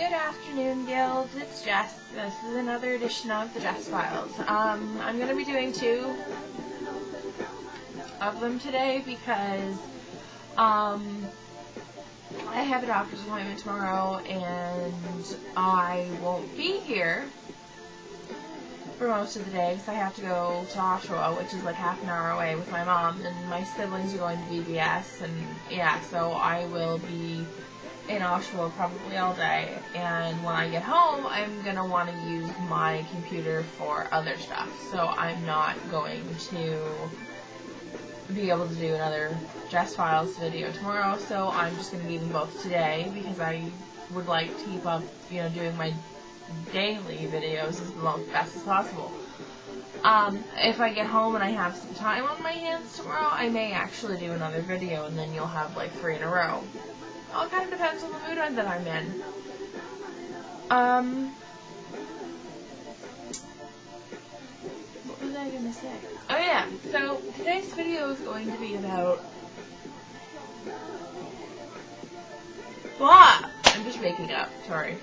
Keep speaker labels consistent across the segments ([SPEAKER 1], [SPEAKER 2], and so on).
[SPEAKER 1] Good afternoon, Guild. It's Jess. This is another edition of the Jessfiles. I'm going to be doing 2 of them today because I have a doctor's appointment tomorrow and I won't be here for most of the day because I have to go to Oshawa, which is like half an hour away with my mom, and my siblings are going to VBS, and yeah, so I will be in Oshawa probably all day, and when I get home, I'm going to want to use my computer for other stuff, so I'm not going to be able to do another Jessfiles video tomorrow, so I'm just going to do them both today, because I would like to keep up, doing my daily videos as best as possible. If I get home and I have some time on my hands tomorrow, I may actually do another video, and then you'll have like 3 in a row. All kind of depends on the mood that I'm in. What was I gonna say? Oh yeah, so today's video is going to be about blah! I'm just making up, sorry.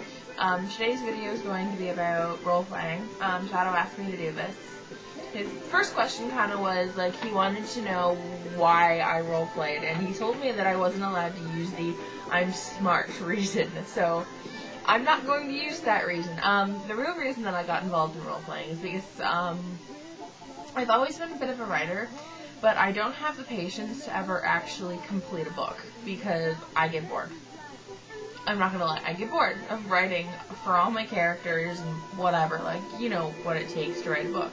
[SPEAKER 1] Today's video is going to be about role-playing. Shadow asked me to do this. His first question kind of was, like, he wanted to know why I roleplayed, and he told me that I wasn't allowed to use the I'm smart reason, so I'm not going to use that reason. The real reason that I got involved in roleplaying is because, I've always been a bit of a writer, but I don't have the patience to ever actually complete a book, because I get bored. I'm not gonna lie, I get bored of writing for all my characters and whatever, like, you know what it takes to write a book.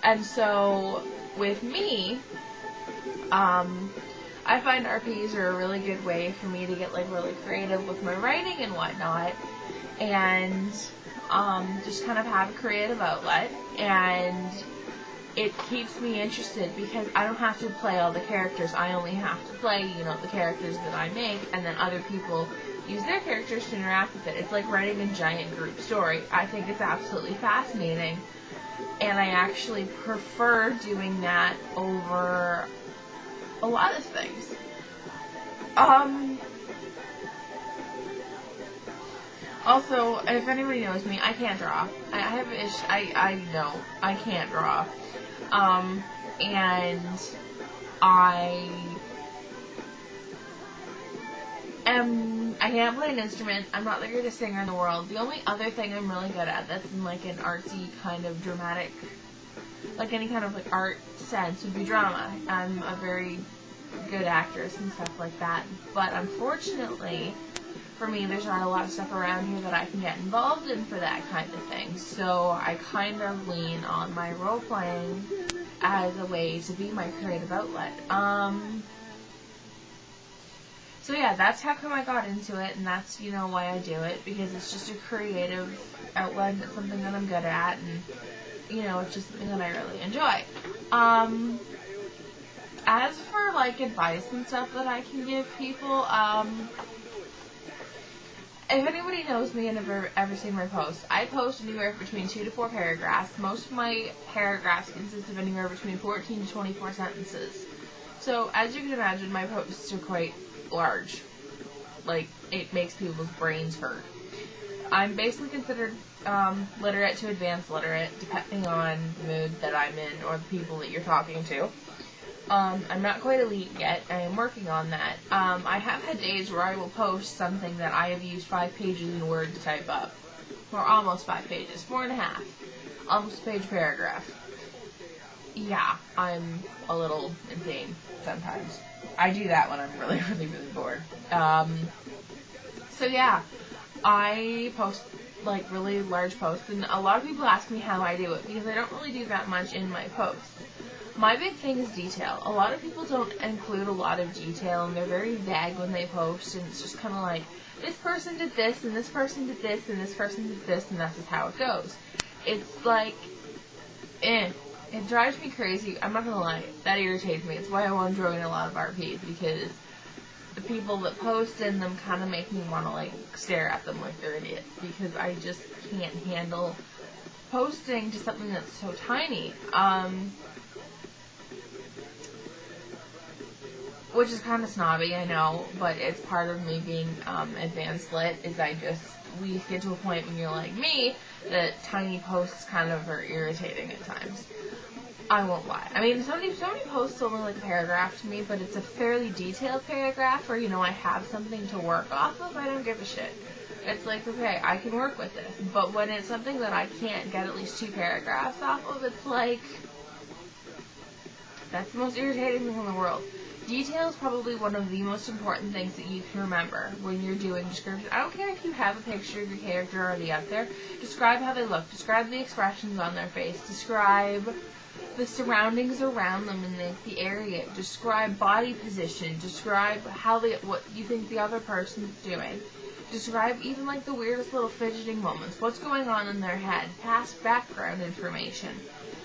[SPEAKER 1] And so, with me, I find RPs are a really good way for me to get, like, really creative with my writing and whatnot, and, just kind of have a creative outlet, and it keeps me interested because I don't have to play all the characters, I only have to play, the characters that I make, and then other people use their characters to interact with it. It's like writing a giant group story. I think it's absolutely fascinating. And I actually prefer doing that over a lot of things. Also, if anybody knows me, I can't draw. I know, I can't draw. And I can't play an instrument. I'm not the greatest singer in the world. The only other thing I'm really good at that's in like an artsy kind of dramatic, like any kind of like art sense would be drama. I'm a very good actress and stuff like that. But unfortunately, for me, there's not a lot of stuff around here that I can get involved in for that kind of thing. So I kind of lean on my role-playing as a way to be my creative outlet. So yeah, that's how come I got into it, and that's, why I do it, because it's just a creative outlet, it's something that I'm good at, and, it's just something that I really enjoy. As for, like, advice and stuff that I can give people, if anybody knows me and ever seen my posts, I post anywhere between 2 to 4 paragraphs. Most of my paragraphs consist of anywhere between 14 to 24 sentences. So, as you can imagine, my posts are quite large. Like, it makes people's brains hurt. I'm basically considered literate to advanced literate, depending on the mood that I'm in or the people that you're talking to. I'm not quite elite yet. I am working on that. I have had days where I will post something that I have used 5 pages in Word to type up. Or almost 5 pages. 4.5. Almost a page paragraph. Yeah, I'm a little insane sometimes. I do that when I'm really, really, really bored. So yeah, I post, like, really large posts, and a lot of people ask me how I do it, because I don't really do that much in my posts. My big thing is detail. A lot of people don't include a lot of detail, and they're very vague when they post, and it's just kind of like, this person did this, and this person did this, and this person did this, and that's just how it goes. It's like, It drives me crazy. I'm not gonna lie. That irritates me. It's why I won't join a lot of RPs, because the people that post in them kind of make me want to, like, stare at them like they're idiots, because I just can't handle posting to something that's so tiny. which is kind of snobby, I know, but it's part of me being advanced lit, is we get to a point when you're like me, that tiny posts kind of are irritating at times. I won't lie. I mean, somebody posts only like a paragraph to me, but it's a fairly detailed paragraph where, I have something to work off of, I don't give a shit. It's like, okay, I can work with this. But when it's something that I can't get at least 2 paragraphs off of, it's like, that's the most irritating thing in the world. Detail is probably one of the most important things that you can remember when you're doing description. I don't care if you have a picture of your character already up there. Describe how they look. Describe the expressions on their face. Describe the surroundings around them in the area. Describe body position. Describe what you think the other person's doing. Describe even like the weirdest little fidgeting moments. What's going on in their head. Past background information.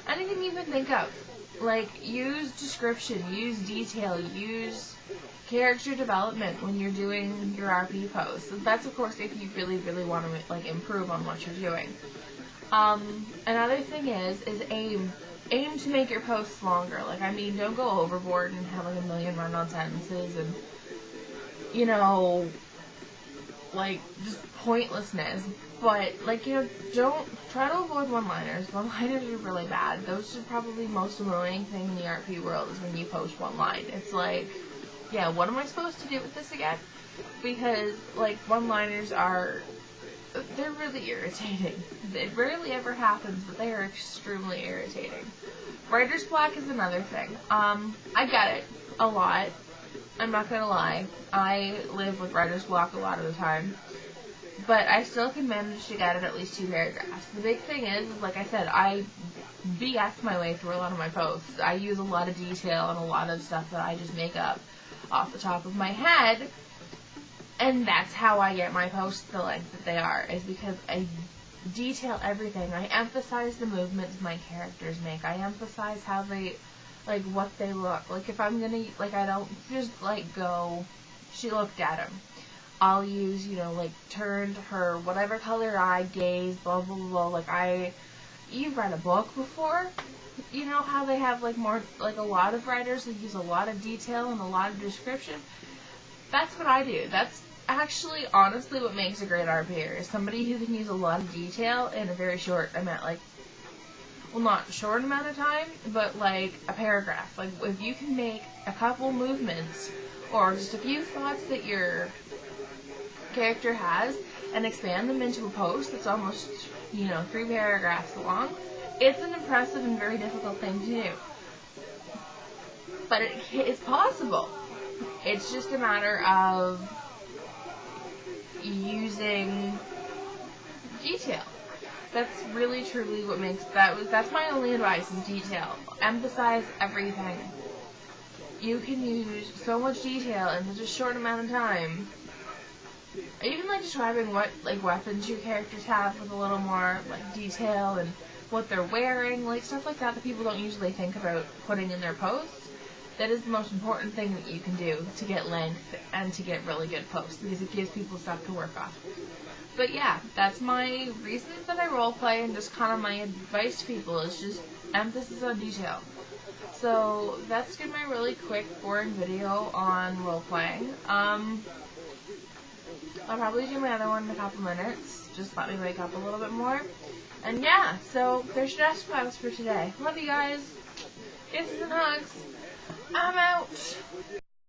[SPEAKER 1] Anything you can think of. Like, use description, use detail, use character development when you're doing your RP posts. That's, of course, if you really, really want to, like, improve on what you're doing. Another thing is aim. Aim to make your posts longer. Like, I mean, don't go overboard and have, like, a million run-on sentences and, like, just pointlessness. But, like, don't try to avoid one-liners. One-liners are really bad. Those are probably the most annoying thing in the RP world is when you post one line. It's like, yeah, what am I supposed to do with this again? Because, like, one-liners they're really irritating. It rarely ever happens, but they are extremely irritating. Writer's block is another thing. I get it a lot. I'm not gonna lie. I live with writer's block a lot of the time. But I still can manage to get it at least 2 paragraphs. The big thing is, like I said, I BS my way through a lot of my posts. I use a lot of detail and a lot of stuff that I just make up off the top of my head. And that's how I get my posts the length that they are, is because I detail everything. I emphasize the movements my characters make. I emphasize how like, what they look. Like, if I'm gonna, like, I don't just, like, go, she looked at him. I'll use, like, turned her, whatever color eye, gaze, blah, blah, blah. Like, you've read a book before. You know how they have, like, more, like, a lot of writers that use a lot of detail and a lot of description? That's what I do. That's actually, honestly, what makes a great RPer, is somebody who can use a lot of detail in a very short amount, like, well, not short amount of time, but, like, a paragraph. Like, if you can make a couple movements, or just a few thoughts that your character has, and expand them into a post that's almost, 3 paragraphs long, it's an impressive and very difficult thing to do. But it's possible. It's just a matter of using detail. That's really, truly what makes that's my only advice, is detail. Emphasize everything. You can use so much detail in such a short amount of time. Even, like, describing what, like, weapons your characters have with a little more, like, detail, and what they're wearing, like, stuff like that people don't usually think about putting in their posts. That is the most important thing that you can do to get length and to get really good posts, because it gives people stuff to work off. But yeah, that's my reasons that I roleplay, and just kind of my advice to people is just emphasis on detail. So that's been my really quick, boring video on roleplaying. I'll probably do my other one in a couple minutes. Just let me wake up a little bit more. And yeah, so there's Jessfiles for today. Love you guys. Kisses and hugs. I'm out.